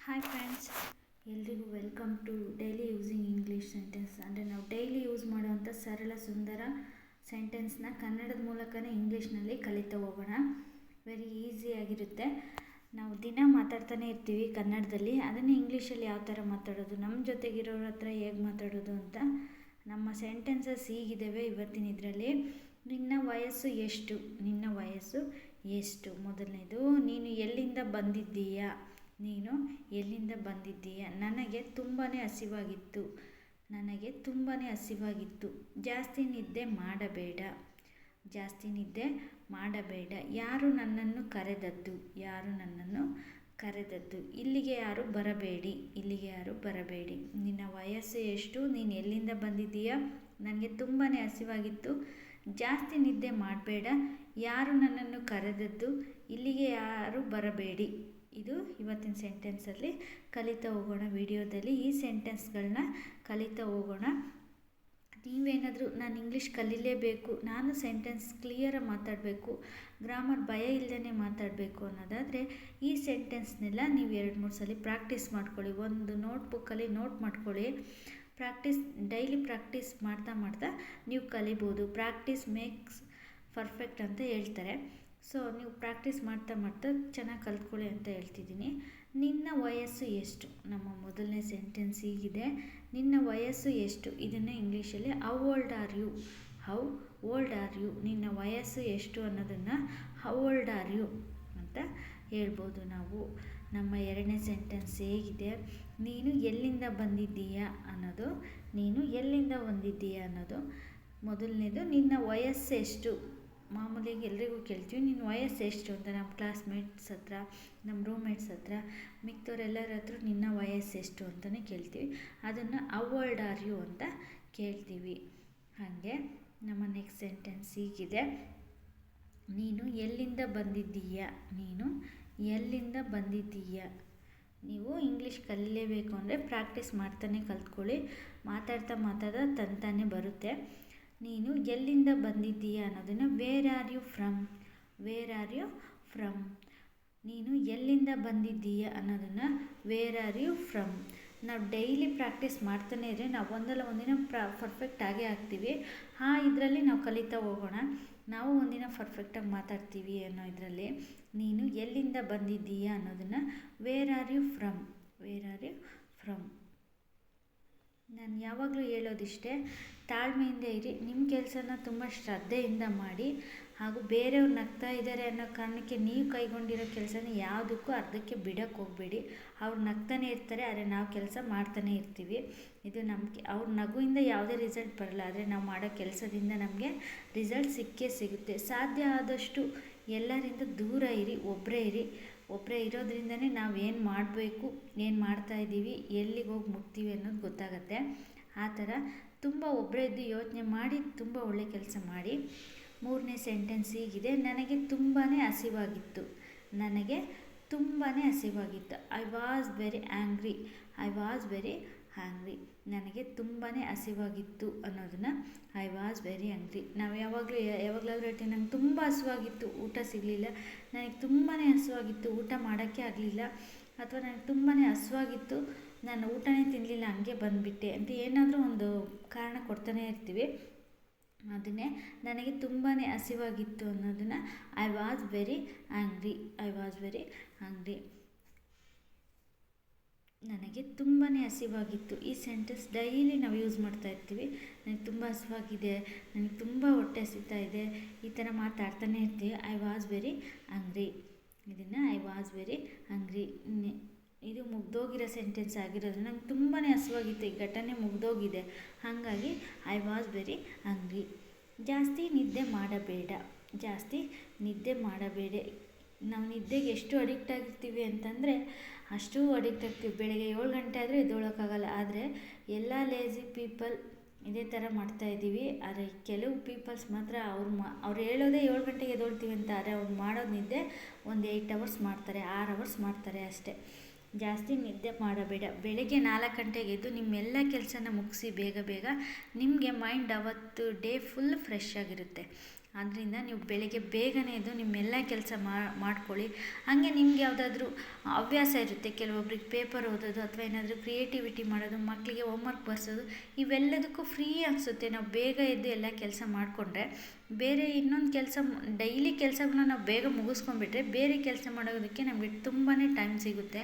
Hi friends, ಎಲ್ರಿಗೂ welcome to daily using English sentence. ಅಂದರೆ ನಾವು ಡೈಲಿ ಯೂಸ್ ಮಾಡುವಂಥ ಸರಳ ಸುಂದರ ಸೆಂಟೆನ್ಸ್ನ ಕನ್ನಡದ ಮೂಲಕನೇ ಇಂಗ್ಲೀಷ್ನಲ್ಲಿ ಕಲಿತಾ ಹೋಗೋಣ. ವೆರಿ ಈಸಿಯಾಗಿರುತ್ತೆ. ನಾವು ದಿನ ಮಾತಾಡ್ತಾನೆ ಇರ್ತೀವಿ ಕನ್ನಡದಲ್ಲಿ, ಅದನ್ನೇ ಇಂಗ್ಲೀಷಲ್ಲಿ ಯಾವ ಥರ ಮಾತಾಡೋದು, ನಮ್ಮ ಜೊತೆಗಿರೋರ ಹತ್ರ ಹೇಗೆ ಮಾತಾಡೋದು ಅಂತ ನಮ್ಮ ಸೆಂಟೆನ್ಸಸ್ ಹೀಗಿದ್ದಾವೆ ಇವತ್ತಿನ ಇದರಲ್ಲಿ. ನಿನ್ನ ವಯಸ್ಸು ಎಷ್ಟು? ನಿನ್ನ ವಯಸ್ಸು ಎಷ್ಟು? ಮೊದಲನೇದು, ನೀನು ಎಲ್ಲಿಂದ ಬಂದಿದ್ದೀಯಾ? ನೀನು ಎಲ್ಲಿಂದ ಬಂದಿದ್ದೀಯಾ? ನನಗೆ ತುಂಬಾ ಹಸಿವಾಗಿತ್ತು. ನನಗೆ ತುಂಬಾ ಹಸಿವಾಗಿತ್ತು. ಜಾಸ್ತಿ ನಿದ್ದೆ ಮಾಡಬೇಡ. ಜಾಸ್ತಿ ನಿದ್ದೆ ಮಾಡಬೇಡ. ಯಾರು ನನ್ನನ್ನು ಕರೆದದ್ದು? ಯಾರು ನನ್ನನ್ನು ಕರೆದದ್ದು? ಇಲ್ಲಿಗೆ ಯಾರು ಬರಬೇಡಿ. ಇಲ್ಲಿಗೆ ಯಾರು ಬರಬೇಡಿ. ನಿನ್ನ ವಯಸ್ಸು ಎಷ್ಟು? ನೀನು ಎಲ್ಲಿಂದ ಬಂದಿದ್ದೀಯಾ? ನನಗೆ ತುಂಬಾ ಹಸಿವಾಗಿತ್ತು. ಜಾಸ್ತಿ ನಿದ್ದೆ ಮಾಡಬೇಡ. ಯಾರು ನನ್ನನ್ನು ಕರೆದದ್ದು? ಇಲ್ಲಿಗೆ ಯಾರು ಬರಬೇಡಿ. ಇದು ಇವತ್ತಿನ ಸೆಂಟೆನ್ಸಲ್ಲಿ ಕಲಿತಾ ಹೋಗೋಣ. ವಿಡಿಯೋದಲ್ಲಿ ಈ ಸೆಂಟೆನ್ಸ್ಗಳನ್ನ ಕಲಿತಾ ಹೋಗೋಣ. ನೀವೇನಾದರೂ ನಾನು ಇಂಗ್ಲೀಷ್ ಕಲೀಲೇಬೇಕು, ನಾನು ಸೆಂಟೆನ್ಸ್ ಕ್ಲಿಯರಾಗಿ ಮಾತಾಡಬೇಕು, ಗ್ರಾಮರ್ ಭಯ ಇಲ್ಲದೇ ಮಾತಾಡಬೇಕು ಅನ್ನೋದಾದರೆ ಈ ಸೆಂಟೆನ್ಸ್ನೆಲ್ಲ ನೀವು 2-3 ಸಲ ಪ್ರಾಕ್ಟೀಸ್ ಮಾಡ್ಕೊಳ್ಳಿ. ಒಂದು ನೋಟ್ಬುಕ್ಕಲ್ಲಿ ನೋಟ್ ಮಾಡ್ಕೊಳ್ಳಿ. ಡೈಲಿ ಪ್ರಾಕ್ಟೀಸ್ ಮಾಡ್ತಾ ಮಾಡ್ತಾ ನೀವು ಕಲಿಬೋದು. ಪ್ರಾಕ್ಟೀಸ್ ಮೇಕ್ಸ್ ಪರ್ಫೆಕ್ಟ್ ಅಂತ ಹೇಳ್ತಾರೆ. ಸೊ ನೀವು ಪ್ರಾಕ್ಟೀಸ್ ಮಾಡ್ತಾ ಮಾಡ್ತಾ ಚೆನ್ನಾಗಿ ಕಲ್ತ್ಕೊಳ್ಳಿ ಅಂತ ಹೇಳ್ತಿದ್ದೀನಿ. ನಿನ್ನ ವಯಸ್ಸು ಎಷ್ಟು? ನಮ್ಮ ಮೊದಲನೇ ಸೆಂಟೆನ್ಸ್ ಹೀಗಿದೆ. ನಿನ್ನ ವಯಸ್ಸು ಎಷ್ಟು? ಇದನ್ನು ಇಂಗ್ಲೀಷಲ್ಲಿ how old are you? How old are you? ನಿನ್ನ ವಯಸ್ಸು ಎಷ್ಟು ಅನ್ನೋದನ್ನು ಹೌ ಓಲ್ಡ್ ಆರ್ ಯು ಅಂತ ಹೇಳ್ಬೋದು ನಾವು. ನಮ್ಮ ಎರಡನೇ ಸೆಂಟೆನ್ಸ್ ಹೇಗಿದೆ? ನೀನು ಎಲ್ಲಿಂದ ಬಂದಿದ್ದೀಯಾ ಅನ್ನೋದು. ನೀನು ಎಲ್ಲಿಂದ ಬಂದಿದ್ದೀಯಾ ಅನ್ನೋದು ಮೊದಲನೇದು. ನಿನ್ನ ವಯಸ್ಸು ಎಷ್ಟು? ಮಾಮೂಲಿಯಾಗಿ ಎಲ್ರಿಗೂ ಕೇಳ್ತೀವಿ, ನಿನ್ನ ವಯಸ್ಸು ಎಷ್ಟು ಅಂತ. ನಮ್ಮ ಕ್ಲಾಸ್ಮೇಟ್ಸ್ ಹತ್ರ, ನಮ್ಮ ರೂಮ್ಮೇಟ್ಸ್ ಹತ್ರ, ಮಿಕ್ತವ್ರೆಲ್ಲರ ಹತ್ರ ನಿನ್ನ ವಯಸ್ಸು ಎಷ್ಟು ಅಂತಲೇ ಕೇಳ್ತೀವಿ. ಅದನ್ನು ಹೌ ಓಲ್ಡ್ ಆರ್ ಯು ಅಂತ ಕೇಳ್ತೀವಿ. ಹಾಗೆ ನಮ್ಮ ನೆಕ್ಸ್ಟ್ ಸೆಂಟೆನ್ಸ್ ಹೀಗಿದೆ. ನೀನು ಎಲ್ಲಿಂದ ಬಂದಿದ್ದೀಯಾ? ನೀನು ಎಲ್ಲಿಂದ ಬಂದಿದ್ದೀಯಾ? ನೀವು ಇಂಗ್ಲೀಷ್ ಕಲಿಯಲೇಬೇಕು ಅಂದರೆ ಪ್ರಾಕ್ಟೀಸ್ ಮಾಡ್ತಾನೆ ಕಲ್ತ್ಕೊಳ್ಳಿ. ಮಾತಾಡ್ತಾ ಮಾತಾಡ್ತಾ ತಂತಾನೆ ಬರುತ್ತೆ. ನೀನು ಎಲ್ಲಿಂದ ಬಂದಿದ್ದೀಯಾ ಅನ್ನೋದನ್ನು where are you from? Where are you from? ನೀನು ಎಲ್ಲಿಂದ ಬಂದಿದ್ದೀಯಾ ಅನ್ನೋದನ್ನು ವೇರ್ ಆರ್ ಯು ಫ್ರಮ್? ನಾವು ಡೈಲಿ ಪ್ರಾಕ್ಟೀಸ್ ಮಾಡ್ತಾನೆ ಇದ್ದರೆ ನಾವು ಒಂದಲ್ಲ ಒಂದಿನ ಪರ್ಫೆಕ್ಟ್ ಆಗೇ ಆಗ್ತೀವಿ. ಇದರಲ್ಲಿ ನಾವು ಕಲಿತಾ ಹೋಗೋಣ. ನಾವು ಒಂದಿನ ಪರ್ಫೆಕ್ಟಾಗಿ ಮಾತಾಡ್ತೀವಿ ಅನ್ನೋ ಇದರಲ್ಲಿ. ನೀನು ಎಲ್ಲಿಂದ ಬಂದಿದ್ದೀಯಾ ಅನ್ನೋದನ್ನು where are you from? Where are you from? ನಾನು ಯಾವಾಗಲೂ ಹೇಳೋದಿಷ್ಟೇ, ತಾಳ್ಮೆಯಿಂದ ಇರಿ. ನಿಮ್ಮ ಕೆಲಸನ ತುಂಬ ಶ್ರದ್ಧೆಯಿಂದ ಮಾಡಿ. ಹಾಗೂ ಬೇರೆಯವ್ರು ನಗ್ತಾ ಇದ್ದಾರೆ ಅನ್ನೋ ಕಾರಣಕ್ಕೆ ನೀವು ಕೈಗೊಂಡಿರೋ ಕೆಲಸನ ಯಾವುದಕ್ಕೂ ಅರ್ಧಕ್ಕೆ ಬಿಡೋಕ್ಕೆ ಹೋಗಬೇಡಿ. ಅವ್ರು ನಗ್ತಾನೆ ಇರ್ತಾರೆ, ಆದರೆ ನಾವು ಕೆಲಸ ಮಾಡ್ತಾನೆ ಇರ್ತೀವಿ. ಇದು ನಮಗೆ ಅವ್ರ ನಗುವಿಂದ ಯಾವುದೇ ರಿಸಲ್ಟ್ ಬರಲ್ಲ, ಆದರೆ ನಾವು ಮಾಡೋ ಕೆಲಸದಿಂದ ನಮಗೆ ರಿಸಲ್ಟ್ ಸಿಕ್ಕೇ ಸಿಗುತ್ತೆ. ಸಾಧ್ಯ ಆದಷ್ಟು ಎಲ್ಲರಿಂದ ದೂರ ಇರಿ, ಒಬ್ಬರೇ ಇರಿ. ಒಬ್ಬರೇ ಇರೋದ್ರಿಂದನೇ ನಾವು ಏನು ಮಾಡಬೇಕು, ಏನು ಮಾಡ್ತಾಯಿದ್ದೀವಿ, ಎಲ್ಲಿಗೆ ಹೋಗಿ ಮುಟ್ತೀವಿ ಅನ್ನೋದು ಗೊತ್ತಾಗತ್ತೆ. ಆ ಥರ ತುಂಬ ಒಬ್ಬರೇ ಇದ್ದು ಯೋಚನೆ ಮಾಡಿ ತುಂಬ ಒಳ್ಳೆ ಕೆಲಸ ಮಾಡಿ. ಮೂರನೇ ಸೆಂಟೆನ್ಸ್ ಹೀಗಿದೆ. ನನಗೆ ತುಂಬಾ ಹಸಿವಾಗಿತ್ತು. ನನಗೆ ತುಂಬಾ ಹಸಿವಾಗಿತ್ತು. I was very angry. I was very angry. ನನಗೆ ತುಂಬಾ ಹಸಿವಾಗಿತ್ತು ಅನ್ನೋದನ್ನು ಐ ವಾಸ್ ವೆರಿ ಆ್ಯಂಗ್ರಿ. ನಾವು ಯಾವಾಗಲಾದ್ರೂ ಹೇಳ್ತೀವಿ, ನಂಗೆ ತುಂಬ ಹಸಿವಾಗಿತ್ತು, ಊಟ ಸಿಗಲಿಲ್ಲ. ನನಗೆ ತುಂಬಾ ಹಸಿವಾಗಿತ್ತು, ಊಟ ಮಾಡೋಕ್ಕೆ ಆಗಲಿಲ್ಲ. ಅಥವಾ ನನಗೆ ತುಂಬಾ ಹಸಿವಾಗಿತ್ತು, ನಾನು ಊಟನೇ ತಿನ್ನಲಿಲ್ಲ, ಹಂಗೆ ಬಂದುಬಿಟ್ಟೆ ಅಂತ ಏನಾದರೂ ಒಂದು ಕಾರಣ ಕೊಡ್ತಾನೆ ಇರ್ತೀವಿ. ಅದನ್ನೇ ನನಗೆ ತುಂಬಾ ಹಸಿವಾಗಿತ್ತು ಅನ್ನೋದನ್ನು I was very angry. I was very angry. ನನಗೆ ತುಂಬಾ ಹಸಿವಾಗಿತ್ತು. ಈ ಸೆಂಟೆನ್ಸ್ ಡೈಲಿ ನಾವು ಯೂಸ್ ಮಾಡ್ತಾ ಇರ್ತೀವಿ. ನನಗೆ ತುಂಬ ಹಸಿವಾಗಿದೆ, ನನಗೆ ತುಂಬ ಹೊಟ್ಟೆ ಹಸಿತಾ ಇದೆ, ಈ ಥರ ಮಾತಾಡ್ತಾನೆ ಇರ್ತೀವಿ. I was very angry. ಇದನ್ನು ಐ ವಾಸ್ ವೆರಿ ಆ್ಯಂಗ್ರಿ. ಇದು ಮುಗ್ದೋಗಿರೋ ಸೆಂಟೆನ್ಸ್ ಆಗಿರೋದು. ನಂಗೆ ತುಂಬಾ ಹಸಿವಾಗಿತ್ತು, ಈ ಘಟನೆ ಮುಗ್ದೋಗಿದೆ, ಹಾಗಾಗಿ ಐ ವಾಸ್ ವೆರಿ ಆ್ಯಂಗ್ರಿ. ಜಾಸ್ತಿ ನಿದ್ದೆ ಮಾಡಬೇಡ. ಜಾಸ್ತಿ ನಿದ್ದೆ ಮಾಡಬೇಡ. ನಾವು ನಿದ್ದೆಗೆ ಎಷ್ಟು ಅಡಿಕ್ಟ್ ಆಗಿರ್ತೀವಿ ಅಂತಂದರೆ ಅಷ್ಟು ಅಡಿಕ್ಟ್ ಆಗ್ತೀವಿ. ಬೆಳಗ್ಗೆ 7 ಗಂಟೆ ಆದರೆ ಎದ್ದೇಳೋಕ್ಕಾಗಲ್ಲ. ಆದರೆ ಎಲ್ಲ ಲೇಝಿ ಪೀಪಲ್ ಇದೇ ಥರ ಮಾಡ್ತಾಯಿದ್ದೀವಿ. ಆದರೆ ಕೆಲವು ಪೀಪಲ್ಸ್ ಮಾತ್ರ ಅವ್ರು ಹೇಳೋದೇ 7 ಗಂಟೆಗೆ ಎದ್ದೇಳ್ತೀವಿ ಅಂತ, ಆದರೆ ಅವ್ರು ಮಾಡೋದು ನಿದ್ದೆ ಒಂದು 8 ಅವರ್ಸ್ ಮಾಡ್ತಾರೆ, 6 ಅವರ್ಸ್ ಮಾಡ್ತಾರೆ ಅಷ್ಟೇ. ಜಾಸ್ತಿ ನಿದ್ದೆ ಮಾಡಬೇಡ. ಬೆಳಗ್ಗೆ 4 ಗಂಟೆಗೆ ಎದ್ದು ನಿಮ್ಮೆಲ್ಲ ಕೆಲಸನ ಮುಗಿಸಿ ಬೇಗ ಬೇಗ, ನಿಮಗೆ ಮೈಂಡ್ ಅವತ್ತು ಡೇ ಫುಲ್ ಫ್ರೆಶ್ ಆಗಿರುತ್ತೆ. ಆದ್ದರಿಂದ ನೀವು ಬೆಳಗ್ಗೆ ಬೇಗನೆ ಎದ್ದು ನಿಮ್ಮೆಲ್ಲ ಕೆಲಸ ಮಾಡ್ಕೊಳ್ಳಿ. ಹಾಗೆ ನಿಮ್ಗೆ ಯಾವುದಾದ್ರೂ ಹವ್ಯಾಸ ಇರುತ್ತೆ, ಕೆಲವೊಬ್ರಿಗೆ ಪೇಪರ್ ಓದೋದು ಅಥವಾ ಏನಾದರೂ ಕ್ರಿಯೇಟಿವಿಟಿ ಮಾಡೋದು, ಮಕ್ಕಳಿಗೆ ಹೋಮ್ವರ್ಕ್ ಬರ್ಸೋದು, ಇವೆಲ್ಲದಕ್ಕೂ ಫ್ರೀ ಅನಿಸುತ್ತೆ ನಾವು ಬೇಗ ಎದ್ದು ಎಲ್ಲ ಕೆಲಸ ಮಾಡಿಕೊಂಡ್ರೆ. ಬೇರೆ ಇನ್ನೊಂದು ಕೆಲಸ ಡೈಲಿ ಕೆಲಸಗಳನ್ನ ನಾವು ಬೇಗ ಮುಗಿಸ್ಕೊಂಡ್ಬಿಟ್ರೆ ಬೇರೆ ಕೆಲಸ ಮಾಡೋದಕ್ಕೆ ನಮಗೆ ತುಂಬಾ ಟೈಮ್ ಸಿಗುತ್ತೆ.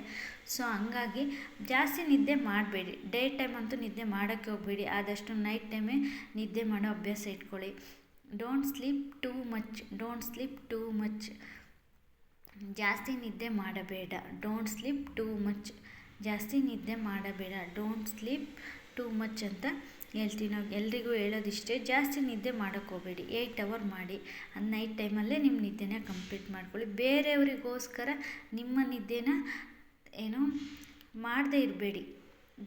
ಸೊ ಹಂಗಾಗಿ ಜಾಸ್ತಿ ನಿದ್ದೆ ಮಾಡಬೇಡಿ. ಡೇ ಟೈಮ್ ಅಂತೂ ನಿದ್ದೆ ಮಾಡೋಕ್ಕೆ ಹೋಗಬೇಡಿ. ಆದಷ್ಟು ನೈಟ್ ಟೈಮೇ ನಿದ್ದೆ ಮಾಡೋ ಅಭ್ಯಾಸ ಇಟ್ಕೊಳ್ಳಿ. Don't sleep too much. ಜಾಸ್ತಿ ನಿದ್ದೆ ಮಾಡಬೇಡ. Don't sleep too much. ಜಾಸ್ತಿ ನಿದ್ದೆ ಮಾಡಬೇಡ. ಡೋಂಟ್ ಸ್ಲೀಪ್ ಟೂ ಮಚ್ ಅಂತ ಹೇಳ್ತೀವಿ ನಾವು. ಎಲ್ರಿಗೂ ಹೇಳೋದಿಷ್ಟೇ, ಜಾಸ್ತಿ ನಿದ್ದೆ ಮಾಡೋಕ್ಕೆ ಹೋಗಬೇಡಿ. 8 ಅವರ್ ಮಾಡಿ. ಅದು ನೈಟ್ ಟೈಮಲ್ಲೇ ನಿಮ್ಮ ನಿದ್ದೆನ ಕಂಪ್ಲೀಟ್ ಮಾಡ್ಕೊಳ್ಳಿ. ಬೇರೆಯವರಿಗೋಸ್ಕರ ನಿಮ್ಮ ನಿದ್ದೆನ ಮಾಡದೇ ಇರಬೇಡಿ.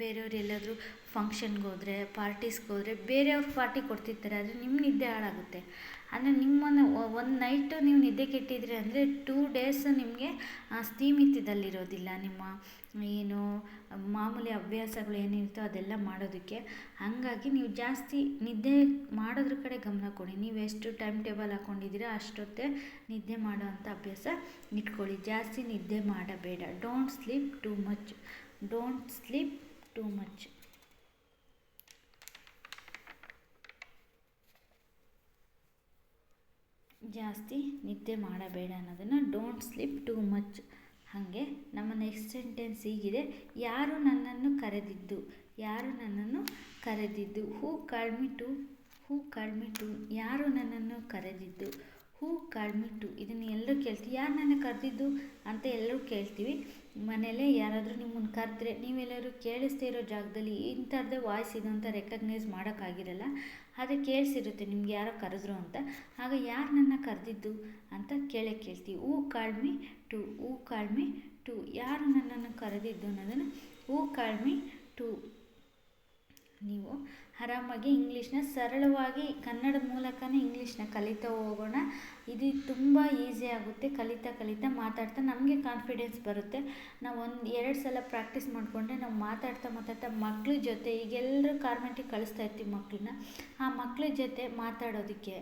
ಬೇರೆಯವ್ರು ಎಲ್ಲಾದರೂ ಫಂಕ್ಷನ್ಗೆ ಹೋದರೆ, ಪಾರ್ಟೀಸ್ಗೆ ಹೋದರೆ ಬೇರೆಯವ್ರು ಪಾರ್ಟಿ ಕೊಡ್ತಿರ್ತಾರೆ, ಆದರೆ ನಿಮ್ಮ ನಿದ್ದೆ ಹಾಳಾಗುತ್ತೆ. ಅಂದರೆ ನಿಮ್ಮನ್ನು ಒಂದು ನೈಟು ನೀವು ನಿದ್ದೆ ಕೆಟ್ಟಿದ್ರಿ ಅಂದರೆ 2 ಡೇಸ್ ನಿಮಗೆ ಸ್ಥೀಮಿತದಲ್ಲಿರೋದಿಲ್ಲ. ನಿಮ್ಮ ಏನು ಮಾಮೂಲಿ ಹವ್ಯಾಸಗಳು ಏನಿರುತ್ತೋ ಅದೆಲ್ಲ ಮಾಡೋದಕ್ಕೆ. ಹಾಗಾಗಿ ನೀವು ಜಾಸ್ತಿ ನಿದ್ದೆ ಮಾಡೋದ್ರ ಕಡೆ ಗಮನ ಕೊಡಿ. ನೀವು ಎಷ್ಟು ಟೈಮ್ ಟೇಬಲ್ ಹಾಕ್ಕೊಂಡಿದ್ದೀರಾ ಅಷ್ಟೊತ್ತೇ ನಿದ್ದೆ ಮಾಡೋ ಅಂಥ ಅಭ್ಯಾಸ ಇಟ್ಕೊಳ್ಳಿ. ಜಾಸ್ತಿ ನಿದ್ದೆ ಮಾಡಬೇಡ. Don't sleep too much. ಜಾಸ್ತಿ ನಿದ್ದೆ ಮಾಡಬೇಡ ಅನ್ನೋದನ್ನು ಡೋಂಟ್ ಸ್ಲೀಪ್ ಟೂ ಮಚ್. ಹಾಗೆ ನಮ್ಮ ನೆಕ್ಸ್ಟ್ ಸೆಂಟೆನ್ಸ್ ಹೀಗಿದೆ. ಯಾರು ನನ್ನನ್ನು ಕರೆದಿದ್ದು. Who called me too. ಯಾರು ನನ್ನನ್ನು ಕರೆದಿದ್ದು. Who called me too. ಇದನ್ನು ಎಲ್ಲರೂ ಕೇಳ್ತೀವಿ. ಯಾರು ನನ್ನ ಕರೆದಿದ್ದು ಅಂತ ಎಲ್ಲರೂ ಕೇಳ್ತೀವಿ. ಮನೇಲೇ ಯಾರಾದರೂ ನಿಮ್ಮನ್ನು ಕರೆದ್ರೆ ನೀವೆಲ್ಲರೂ ಕೇಳಿಸ್ದೇ ಇರೋ ಜಾಗದಲ್ಲಿ ಇಂಥದ್ದೇ ವಾಯ್ಸ್ ಇದು ಅಂತ ರೆಕಗ್ನೈಸ್ ಮಾಡೋಕ್ಕಾಗಿರಲ್ಲ. ಆದರೆ ಕೇಳಿಸಿರುತ್ತೆ ನಿಮ್ಗೆ ಯಾರೋ ಕರೆದ್ರು ಅಂತ. ಆಗ ಯಾರು ನನ್ನ ಕರೆದಿದ್ದು ಅಂತ ಕೇಳ್ತೀವಿ. Who called me too. ಯಾರು ನನ್ನನ್ನು ಕರೆದಿದ್ದು ಅನ್ನೋದನ್ನು ಹೂ ಕಾಲ್ಡ್ ಮಿ ಟು. ನೀವು ಆರಾಮಾಗಿ ಇಂಗ್ಲೀಷ್ನ ಸರಳವಾಗಿ ಕನ್ನಡದ ಮೂಲಕನೇ ಇಂಗ್ಲೀಷ್ನ ಕಲಿತಾ ಹೋಗೋಣ. ಇದು ತುಂಬ ಈಸಿ ಆಗುತ್ತೆ. ಕಲಿತಾ ಮಾತಾಡ್ತಾ ನಮಗೆ ಕಾನ್ಫಿಡೆನ್ಸ್ ಬರುತ್ತೆ. ನಾವು 1-2 ಸಲ ಪ್ರಾಕ್ಟೀಸ್ ಮಾಡಿಕೊಂಡ್ರೆ ನಾವು ಮಾತಾಡ್ತಾ ಮಕ್ಳ ಜೊತೆ ಈಗೆಲ್ಲರೂ ಕಾನ್ವೆಂಟಿಗೆ ಕಳಿಸ್ತಾ ಇರ್ತೀವಿ ಮಕ್ಕಳನ್ನ. ಆ ಮಕ್ಳ ಜೊತೆ ಮಾತಾಡೋದಕ್ಕೆ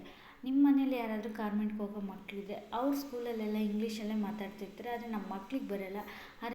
ನಿಮ್ಮ ಮನೇಲಿ ಯಾರಾದರೂ ಕಾನ್ವೆಂಟ್ಗೆ ಹೋಗೋ ಮಕ್ಕಳಿದ್ರೆ ಅವ್ರ ಸ್ಕೂಲಲ್ಲೆಲ್ಲ ಇಂಗ್ಲೀಷಲ್ಲೇ ಮಾತಾಡ್ತಿರ್ತಾರೆ. ಆದರೆ ನಮ್ಮ ಮಕ್ಳಿಗೆ ಬರೋಲ್ಲ.